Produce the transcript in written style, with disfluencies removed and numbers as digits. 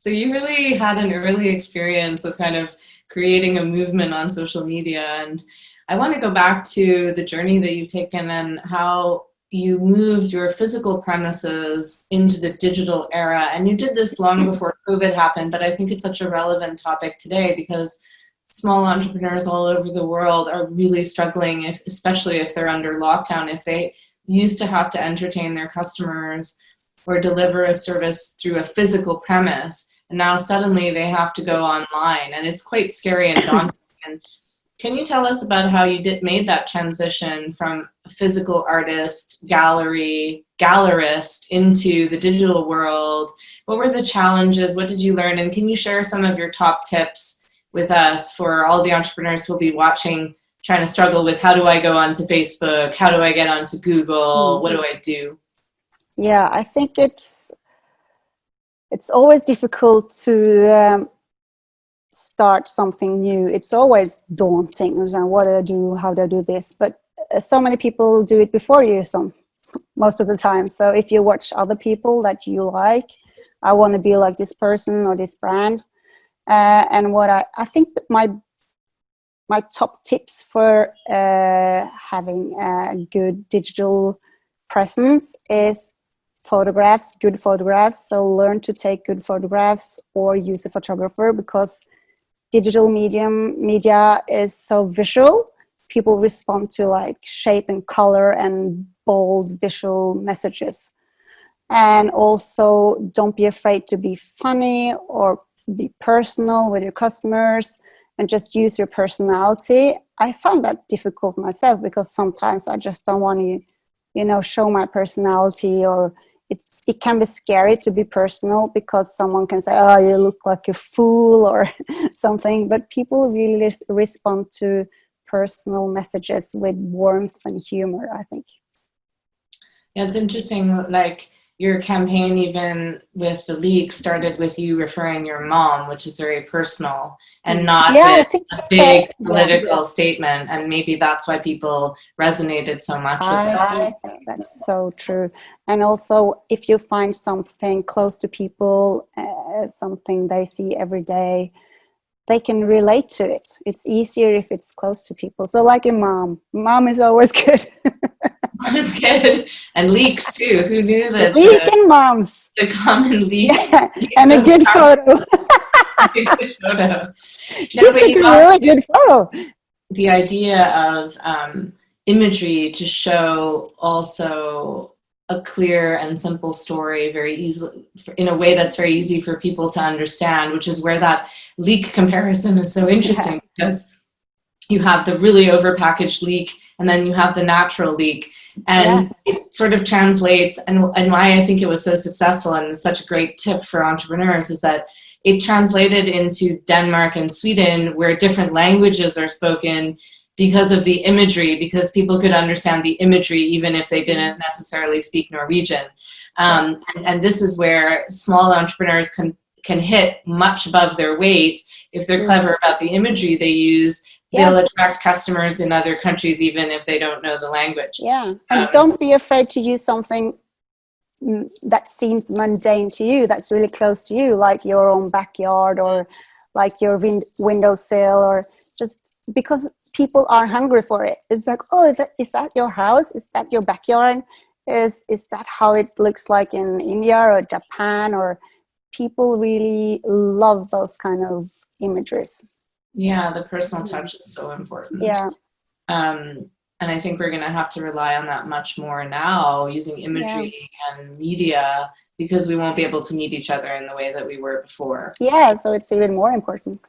So you really had an early experience with kind of creating a movement on social media. And I want to go back to the journey that you've taken and how you moved your physical premises into the digital era. And you did this long before COVID happened, but I think it's such a relevant topic today because small entrepreneurs all over the world are really struggling, especially if they're under lockdown, if they used to have to entertain their customers or deliver a service through a physical premise, and now suddenly they have to go online, and it's quite scary and daunting. And can you tell us about how you made that transition from a physical artist, gallerist into the digital world? What were the challenges? What did you learn? And can you share some of your top tips with us for all the entrepreneurs who will be watching, trying to struggle with how do I go onto Facebook? How do I get onto Google? What do I do? Yeah, I think it's always difficult to start something new. It's always daunting. What do I do? How do I do this? But so many people do it before you, most of the time. So if you watch other people that you like, I want to be like this person or this brand. And what I think that my top tips for having a good digital presence is photographs, good photographs. So learn to take good photographs or use a photographer, because digital media is so visual. People respond to like shape and color and bold visual messages. And also don't be afraid to be funny or be personal with your customers and just use your personality. I found that difficult myself because sometimes I just don't want to, show my personality, or it can be scary to be personal because someone can say, oh, you look like a fool or something. But people really respond to personal messages with warmth and humor, I think. Yeah, it's interesting, like your campaign, even with the leak, started with you referring your mom, which is very personal and not with a big political statement. And maybe that's why people resonated so much with it. I think that's so true. And also, if you find something close to people, something they see every day, they can relate to it. It's easier if it's close to people. So like your mom. Mom is always good. Is good. And leaks too. Who knew that? Leak and moms. The common leak. Yeah. And a good photo. A good photo. She took a really good photo. The idea of imagery to show also a clear and simple story very easily, in a way that's very easy for people to understand, which is where that leak comparison is so interesting, because you have the really overpackaged leak and then you have the natural leak. And it sort of translates, and why I think it was so successful and is such a great tip for entrepreneurs is that it translated into Denmark and Sweden, where different languages are spoken because of the imagery, because people could understand the imagery even if they didn't necessarily speak Norwegian. And this is where small entrepreneurs can hit much above their weight if they're clever about the imagery they use. They'll attract customers in other countries, even if they don't know the language. Yeah, and don't be afraid to use something that seems mundane to you, that's really close to you, like your own backyard or like your windowsill, or just because people are hungry for it. It's like, oh, is that your house? Is that your backyard? Is that how it looks like in India or Japan? Or people really love those kind of images. Yeah, the personal touch is so important. Yeah. And I think we're going to have to rely on that much more now, using imagery and media, because we won't be able to meet each other in the way that we were before. Yeah, so it's even more important.